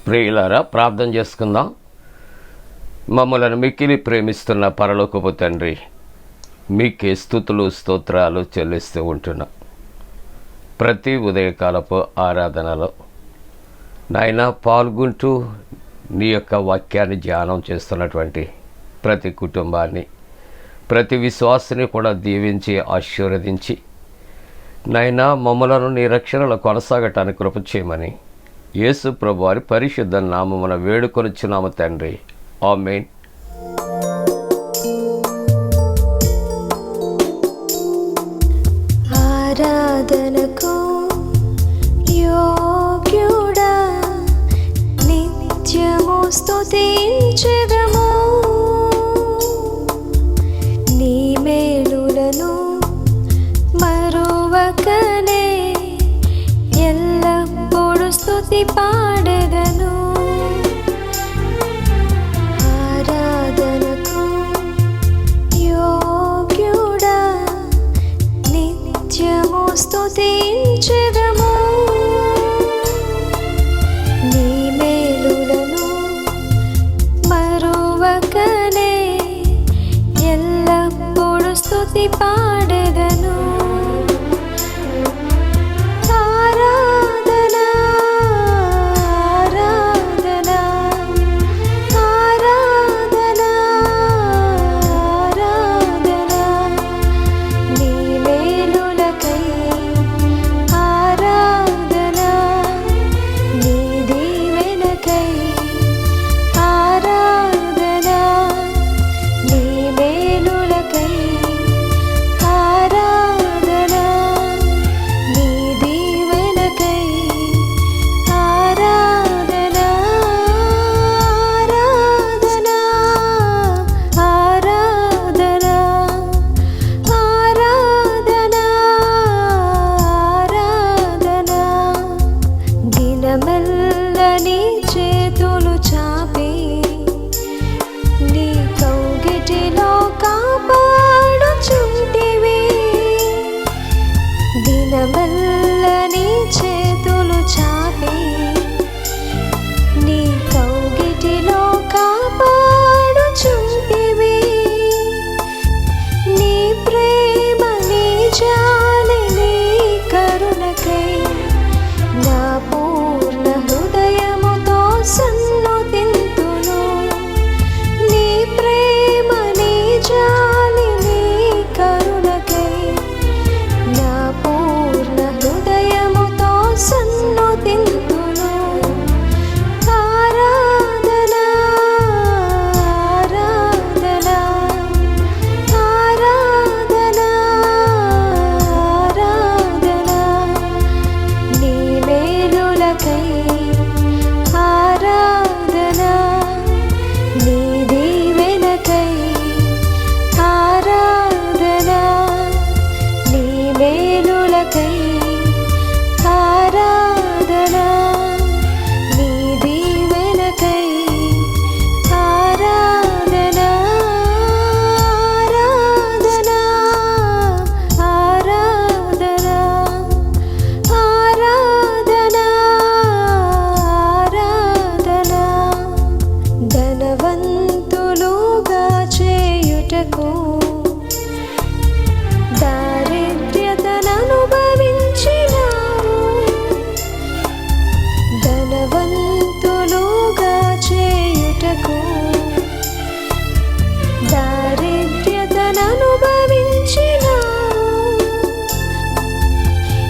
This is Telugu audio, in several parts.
ప్రియులారా, ప్రార్థన చేసుకుందాం. మమ్మలను మిక్కిలి ప్రేమిస్తున్న పరలోకపు తండ్రి, మీకే స్తుతులు స్తోత్రాలు చెల్లిస్తూ ఉంటున్నాం. ప్రతి ఉదయకాలపు ఆరాధనలో నాయన పాల్గొంటూ నీ యొక్క వాక్యాన్ని ధ్యానం చేస్తున్నటువంటి ప్రతి కుటుంబాన్ని, ప్రతి విశ్వాసిని కూడా దీవించి ఆశీర్వదించి నాయన మమ్మలను నీ రక్షణలో కొనసాగటానికి కృప చేయమని యేసు ప్రభు వారి పరిశుద్ధ నామమున వేడుకొనుచున్నాము తండ్రి. ఆమేన్. ఆరాధనకు యోగ్యుడా, నిత్యము స్తుతించెదము. నీ మేలులను మరువకనే ఎల్లప్పుడూ స్తుతి పాడెదను. ఆరాధనకు యోగ్యుడా, నిత్యము స్తుతించెదము. నీ మేలులను మరువకనే ఎల్లప్పుడూ స్తుతి పాడెదను. నీ చేతులు చాపి నీ కౌగిటిలో కాపాడుచుంటివి. దినమెల్ల నీ చేతులు చాపి నీ కౌగిటిలో కాపాడుచుంటివి. నీ ప్రేమ, నీ జాలి, నీ కరుణకై నా పూర్ణ హృదయముతో సన్నుతింతును. నీ ప్రేమ, నీ జాలి, నీ కరుణకై నా పూర్ణ హృదయముతో సన్నుతింతును. ఆరాధన ఆరాధన ఆరాధన ఆరాధన నీ మేలులకై ఆరాధన, నీ దీవెనకై ఆరాధన, నీ మేలులకై ఆరాధన, నీ దీవెనకై ఆరాధన. ఆరాధన ఆరాధన ఆరాధన ధనవంతులుగా చేయుటకు దారిద్ర్యతననుభవించినావు. ధనవంతులుగా చేయుటకు దారిద్ర్యతననుభవించినావు.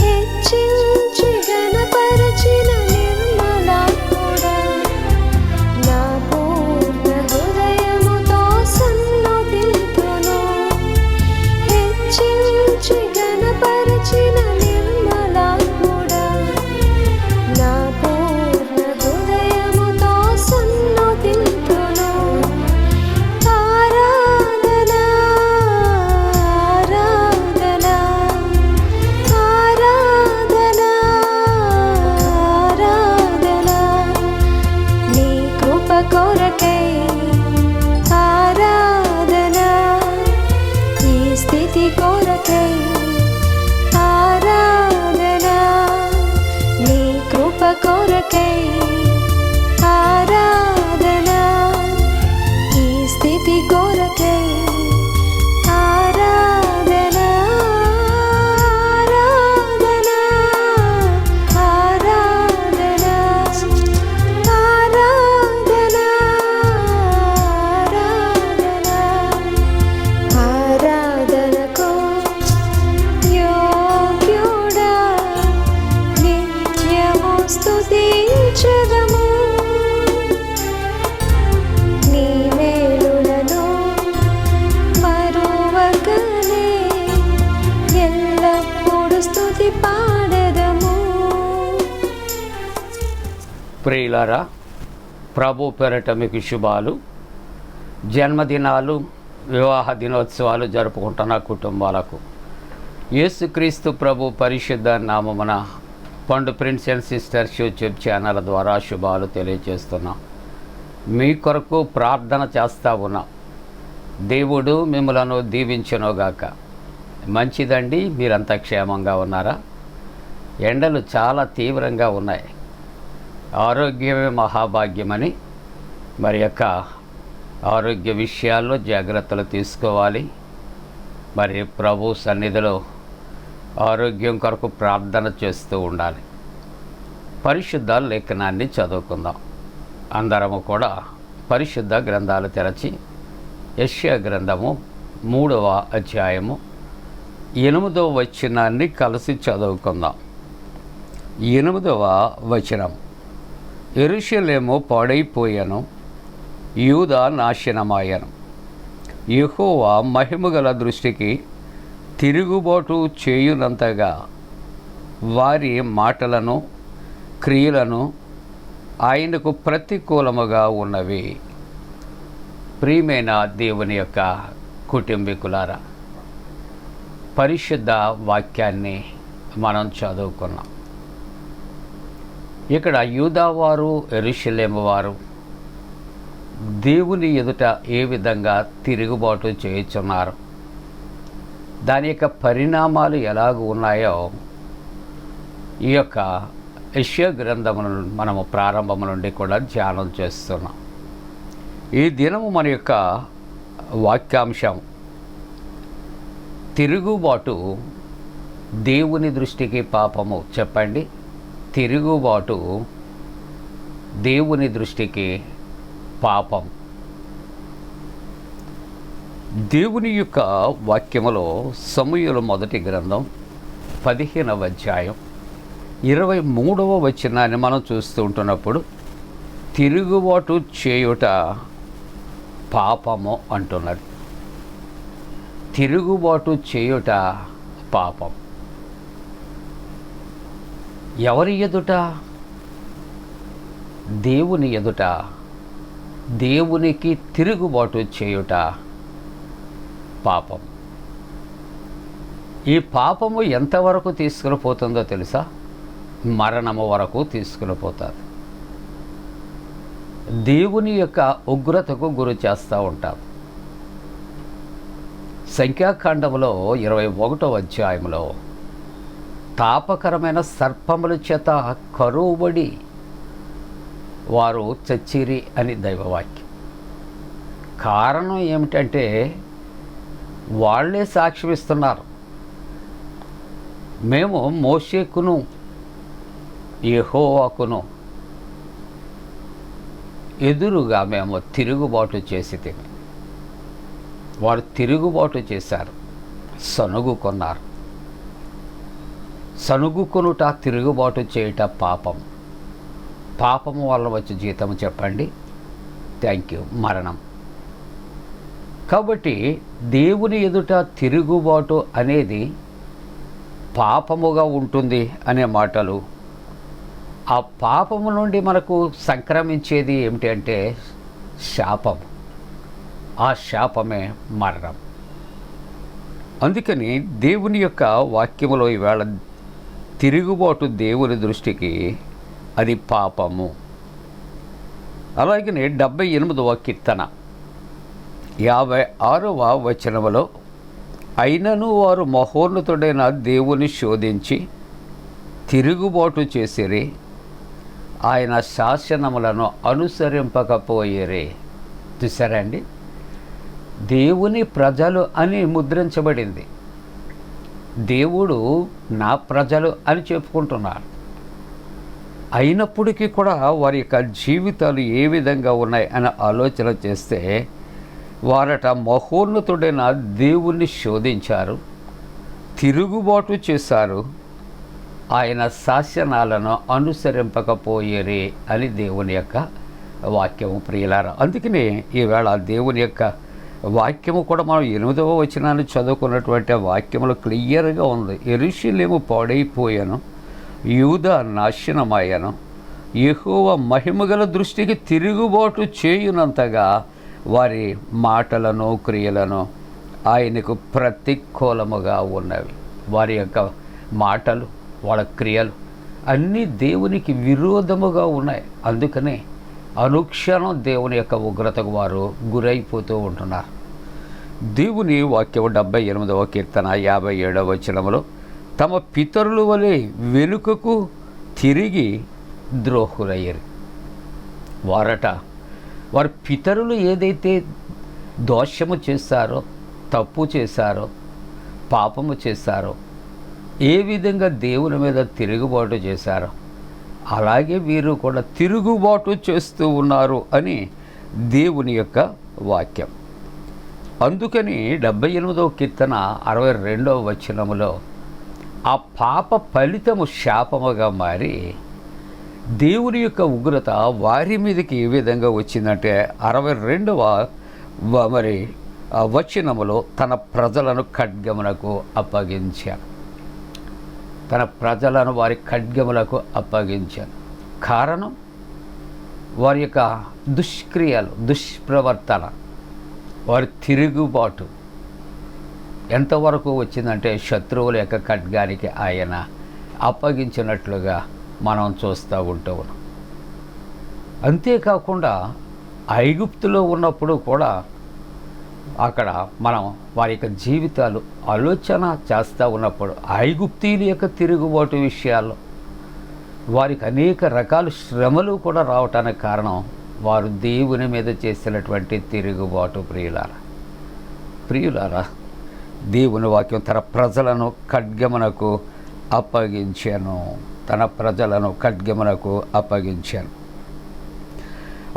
హెచ్చించి ఘనపరచిన నిర్మలాత్ముడా, నా పూర్ణ ప్రియులారా, ప్రభు పేరట మీకు శుభాలు. జన్మదినాలు, వివాహ దినోత్సవాలు జరుపుకుంటున్న కుటుంబాలకు యేసుక్రీస్తు ప్రభు పరిశుద్ధ నామమున పండు prince and sisters YouTube channel ద్వారా శుభాలు తెలియజేస్తున్నాం. మీ కొరకు ప్రార్థన చేస్తా ఉన్నాం. దేవుడు మిమ్మలను దీవించునుగాక. మంచిదండి, మీరంతా క్షేమంగా ఉన్నారా? ఎండలు చాలా తీవ్రంగా ఉన్నాయి. ఆరోగ్యమే మహాభాగ్యమని మరి యొక్క ఆరోగ్య విషయాల్లో జాగ్రత్తలు తీసుకోవాలి. మరి ప్రభు సన్నిధిలో ఆరోగ్యం కొరకు ప్రార్థన చేస్తూ ఉండాలి. పరిశుద్ధ లేఖనాన్ని చదువుకుందాం. అందరము కూడా పరిశుద్ధ గ్రంథాలు తెరచి యెషయా గ్రంథము 3వ అధ్యాయము 8వ వచనాన్ని కలిసి చదువుకుందాం. 8వ వచనం, యెరూషలేము పాడైపోయాను, యూదా నాశనమాయను. యెహోవా మహిమగల దృష్టికి తిరుగుబాటు చేయునంతగా వారి మాటలను క్రియలను ఆయనకు ప్రతికూలముగా ఉన్నవి. ప్రియమైన దేవుని యొక్క కుటుంబీకులారా, పరిశుద్ధ వాక్యాన్ని మనం చదువుకున్నాం. ఇక్కడ యూదావారు, యెరూషలేము వారు దేవుని ఎదుట ఏ విధంగా తిరుగుబాటు చేయుచున్నారు, దాని యొక్క పరిణామాలు ఎలాగ ఉన్నాయో ఈ యొక్క యెషయా గ్రంథమును మనము ప్రారంభం నుండి కూడా ధ్యానం చేస్తున్నాం. ఈ దినము మన యొక్క వాక్యాంశం, తిరుగుబాటు దేవుని దృష్టికి పాపము. చెప్పండి, తిరుగుబాటు దేవుని దృష్టికి పాపం. దేవుని యొక్క వాక్యములో సమూయేలు మొదటి గ్రంథం 15వ అధ్యాయం 23వ వచనాన్ని మనం చూస్తూ ఉంటున్నప్పుడు తిరుగుబాటు చేయుట పాపము అంటున్నాడు. తిరుగుబాటు చేయుట పాపం. ఎవరి ఎదుట? దేవుని ఎదుట దేవునికి తిరుగుబాటు చేయుట పాపం. ఈ పాపము ఎంతవరకు తీసుకుని పోతుందో తెలుసా? మరణము వరకు తీసుకుని పోతుంది. దేవుని యొక్క ఉగ్రతకు గురి చేస్తూ ఉంటారు. సంఖ్యాకాండములో 21వ అధ్యాయంలో తాపకరమైన సర్పముల చేత కరువుబడి వారు చచ్చిరి అని దైవవాక్యం. కారణం ఏమిటంటే వాళ్ళే సాక్ష్యం ఇస్తున్నారు. మేము మోషేకును యెహోవాకును ఎదురుగా మేము తిరుగుబాటు చేసి వారు తిరుగుబాటు చేశారు, సనుగుకున్నారు. సనుగుకొనుట, తిరుగుబాటు చేయుట పాపం. పాపము వల్ల వచ్చే జీతము చెప్పండి? థ్యాంక్ యూ, మరణం. కాబట్టి దేవుని ఎదుట తిరుగుబాటు అనేది పాపముగా ఉంటుంది అనే మాటలు. ఆ పాపము నుండి మనకు సంక్రమించేది ఏమిటి అంటే శాపం. ఆ శాపమే మరణం. అందుకని దేవుని యొక్క వాక్యములో ఈవేళ తిరుగుబాటు దేవుని దృష్టికి అది పాపము. అలాగనే 78వ కీర్తన 56వ వచనములో, అయినను వారు మహోన్నతుడైన దేవుని శోధించి తిరుగుబాటు చేసిరి, ఆయన శాసనములను అనుసరింపకపోయిరి. చూసారండి, దేవుని ప్రజలు అని ముద్రించబడింది. దేవుడు నా ప్రజలు అని చెప్పుకుంటున్నారు. అయినప్పటికీ కూడా వారి యొక్క జీవితాలు ఏ విధంగా ఉన్నాయి అని ఆలోచన చేస్తే వారట మహోన్నతుడైన దేవుణ్ణి శోధించారు, తిరుగుబాటు చేశారు, ఆయన శాసనాలను అనుసరింపకపోయేరే అని దేవుని యొక్క వాక్యము. ప్రియులారా, అందుకనే ఈవేళ దేవుని యొక్క వాక్యము కూడా మనం 8వ వచనాన్ని చదువుకున్నటువంటి వాక్యములో క్లియర్గా ఉంది. యెరూషలేము పాడైపోయాను, యూదా నాశనమయ్యాను, యెహోవా మహిమగల దృష్టికి తిరుగుబాటు చేయునంతగా వారి మాటలను క్రియలను ఆయనకు ప్రతికూలముగా ఉన్నవి. వారి యొక్క మాటలు, వాళ్ళ క్రియలు అన్నీ దేవునికి విరోధముగా ఉన్నాయి. అందుకనే అనుక్షణం దేవుని యొక్క ఉగ్రతకు వారు గురైపోతూ ఉంటున్నారు. దేవుని వాక్యం 78వ కీర్తన 57వ వచనములో తమ పితరుల వలె వెనుకకు తిరిగి ద్రోహులయ్యారు. వారి పితరులు ఏదైతే దోషము చేశారో, తప్పు చేశారో, పాపము చేశారో, ఏ విధంగా దేవుని మీద తిరుగుబాటు చేశారో అలాగే వీరు కూడా తిరుగుబాటు చేస్తూ ఉన్నారు అని దేవుని యొక్క వాక్యం. అందుకని 78వ కీర్తన 62వ వచనములో ఆ పాప ఫలితము శాపముగా మారి దేవుని యొక్క ఉగ్రత వారి మీదకి ఏ విధంగా వచ్చిందంటే 62వ వచనములో తన ప్రజలను ఖడ్గమునకు అప్పగించాను. తన ప్రజలను వారి ఖడ్గములకు అప్పగించాను. కారణం వారి యొక్క దుష్క్రియలు, దుష్ప్రవర్తన, వారి తిరుగుబాటు ఎంతవరకు వచ్చిందంటే శత్రువుల యొక్క ఖడ్గానికి ఆయన అప్పగించినట్లుగా మనం చూస్తూ ఉన్నాం. అంతేకాకుండా ఐగుప్తులో ఉన్నప్పుడు కూడా అక్కడ మనం వారి యొక్క జీవితాలు ఆలోచన చేస్తూ ఉన్నప్పుడు ఐగుప్తీయుల యొక్క తిరుగుబాటు విషయాల్లో వారికి అనేక రకాల శ్రమలు కూడా రావటానికి కారణం వారు దేవుని మీద చేసినటువంటి తిరుగుబాటు. ప్రియులారా, దేవుని వాక్యం తన ప్రజలను ఖడ్గమునకు అప్పగించాను. తన ప్రజలను ఖడ్గమునకు అప్పగించాను.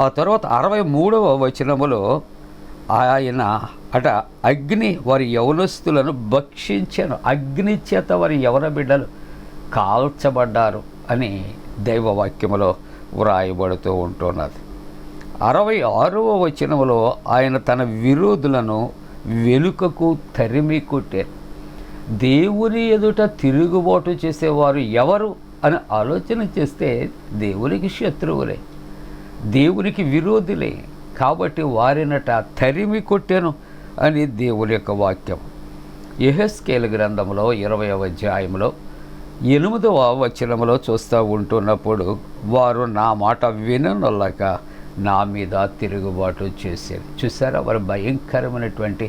ఆ తర్వాత 63వ వచనములో ఆయన అగ్ని వారి యవనస్తులను భక్షించాను. అగ్ని చేత వారి యవన బిడ్డలు కాల్చబడ్డారు అని దైవవాక్యములో వ్రాయబడుతూ ఉంటున్నది. 66వ వచనములో ఆయన తన విరోధులను వెనుకకు తరిమి కొట్టారు. దేవుని ఎదుట తిరుగుబాటు చేసేవారు ఎవరు అని ఆలోచన చేస్తే దేవునికి శత్రువులే, దేవునికి విరోధులే. కాబట్టి వారినట తరిమి కొట్టాను అని దేవుని యొక్క వాక్యం. యెహెజ్కేలు గ్రంథంలో 20వ అధ్యాయంలో 8వ వచనములో చూస్తూ ఉంటున్నప్పుడు వారు నా మాట విననొల్లక నా మీద తిరుగుబాటు చేసేది. చూసారా వారి భయంకరమైనటువంటి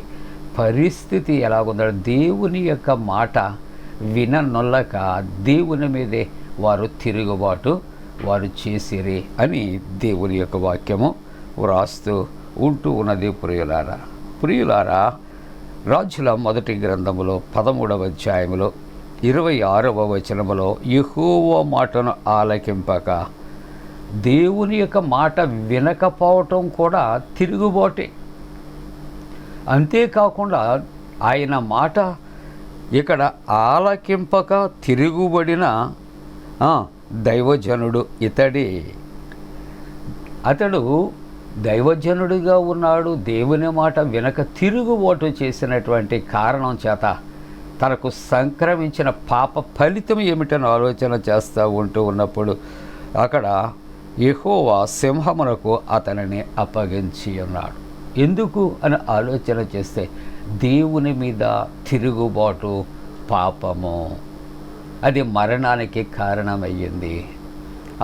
పరిస్థితి ఎలాగుందో. దేవుని యొక్క మాట విననొల్లక దేవుని మీదే వారు తిరుగుబాటు వారు చేసిరి అని దేవుని యొక్క వాక్యము వ్రాస్తూ ఉంటూ ఉన్నది. ప్రియులారా, రాజుల మొదటి గ్రంథములో 13వ అధ్యాయములో 26వ వచనములో యెహోవా మాటను ఆలకింపక దేవుని యొక్క మాట వినకపోవటం కూడా తిరుగుబాటే. అంతేకాకుండా ఆయన మాట ఇక్కడ ఆలకింపక తిరుగుబడిన దైవజనుడు అతడు దైవజనుడిగా ఉన్నాడు. దేవుని మాట వినక తిరుగుబాటు చేసినటువంటి కారణం చేత తనకు సంక్రమించిన పాప ఫలితం ఏమిటని ఆలోచన చేస్తూ ఉంటూ ఉన్నప్పుడు అక్కడ యెహోవా సింహమునకు అతనిని అప్పగించి ఉన్నాడు. ఎందుకు అని ఆలోచన చేస్తే దేవుని మీద తిరుగుబాటు పాపము, అది మరణానికి కారణమయ్యింది.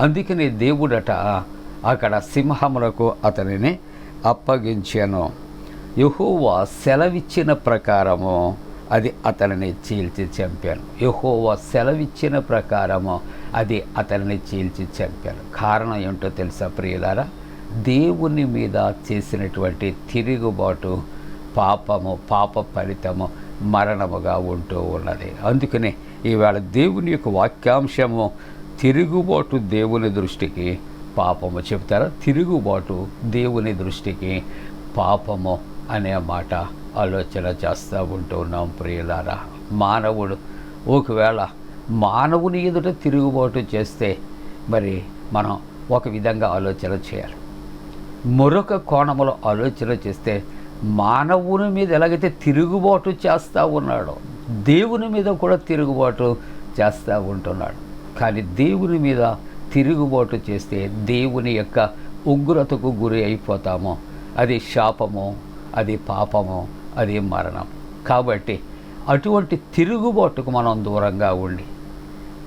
అందుకని దేవుడట అక్కడ సింహములకు అతనిని అప్పగించాను. యెహోవా సెలవిచ్చిన ప్రకారము అది అతనిని చీల్చి చంపాను. యెహోవా సెలవిచ్చిన ప్రకారము అది అతనిని చీల్చి చంపాను. కారణం ఏమిటో తెలుసా ప్రియులారా? దేవుని మీద చేసినటువంటి తిరుగుబాటు పాపము, పాప ఫలితము మరణముగా ఉంటూ ఉన్నది. అందుకనే ఈవేళ దేవుని యొక్క వాక్యాంశము తిరుగుబాటు దేవుని దృష్టికి పాపము చెప్తారా? తిరుగుబాటు దేవుని దృష్టికి పాపము అనే మాట ఆలోచన చేస్తూ ఉంటూ ఉన్నాం ప్రియులారా. మానవుడు ఒకవేళ మానవుని ఎదుట తిరుగుబాటు చేస్తే మరి మనం ఒక విధంగా ఆలోచన చేయాలి. మరొక కోణంలో ఆలోచన చేస్తే మానవుని మీద ఎలాగైతే తిరుగుబాటు చేస్తూ ఉన్నాడో దేవుని మీద కూడా తిరుగుబాటు చేస్తూ ఉంటున్నాడు. కానీ దేవుని మీద తిరుగుబాటు చేస్తే దేవుని యొక్క ఉగ్రతకు గురి అయిపోతామో అది శాపము, అది పాపము, అది మరణం. కాబట్టి అటువంటి తిరుగుబాటుకు మనం దూరంగా ఉండి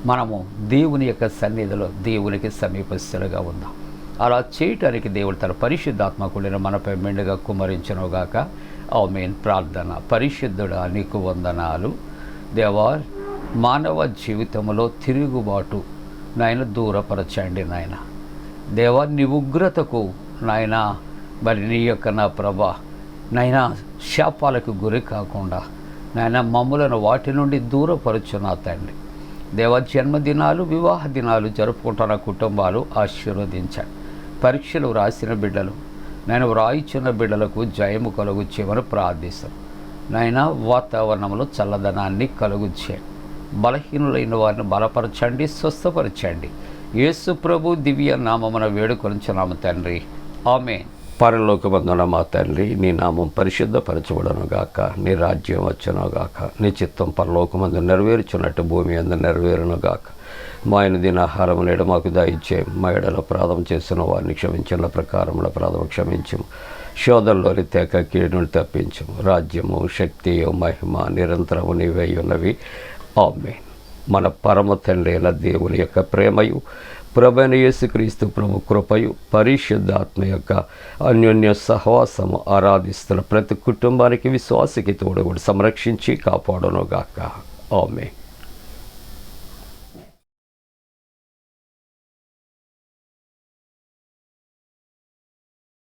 మనము దేవుని యొక్క సన్నిధిలో దేవునికి సమీపస్తులుగా ఉందాం. అలా చేయటానికి దేవుడు తన పరిశుద్ధాత్మకుడిని మనపై మెండుగా కుమ్మరించునుగాక. ఆమేన్. ప్రార్థన. పరిశుద్ధుడా నీకు వందనాలు దేవా. మానవ జీవితంలో తిరుగుబాటు నాయన దూరపరచండి నాయన దేవా. నీ ఉగ్రతకు నాయన మరి నీ యొక్క నా ప్రభా నాయన శాపాలకు గురి కాకుండా నాయన మమ్ములను వాటి నుండి దూరపరచు నా తండ్రి దేవ. జన్మదినాలు, వివాహ దినాలు జరుపుకుంటున్న కుటుంబాలు ఆశీర్వదించండి. పరీక్షలు రాసిన బిడ్డలు నేను వ్రాయిచున్న బిడ్డలకు జయము కలుగు చేయమని ప్రార్థిస్తాను నాయన. వాతావరణంలో చల్లదనాన్ని కలుగు చేయండి. బలహీనులైన వారిని బలపరచండి, స్వస్థపరచండి. యేసు ప్రభు దివ్య నామమున వేడుకొనుచున్నాము తండ్రి. ఆమేన్. పరలోకమందున మా తండ్రి, నీ నామం పరిశుద్ధపరచబడునుగాక, నీ రాజ్యం వచ్చునుగాక, నీ చిత్తం పరలోకమందు నెరవేర్చున్నట్టు భూమి అందు నెరవేరునుగాక. మా ఆయన దినాహారం నేడు మాకు దయచేయం. మా ఎడల అపరాధం చేసిన వారిని క్షమించిన ప్రకారంలో అపరాధం క్షమించము. శోధనలోని తేక కీడును తప్పించము. రాజ్యము, శక్తియు, మహిమ నిరంతరము నీవై ఉన్నవి. ఆమేన్. మన పరమ తండ్రి అయిన దేవుని యొక్క ప్రేమయు, ప్రభువైన యేసుక్రీస్తు ప్రభు కృపయు, పరిశుద్ధాత్మ యొక్క అన్యోన్య సహవాసము ఆరాధిస్తున్న ప్రతి కుటుంబానికి, విశ్వాసికి తోడు సంరక్షించి కాపాడునుగాక. ఆమేన్.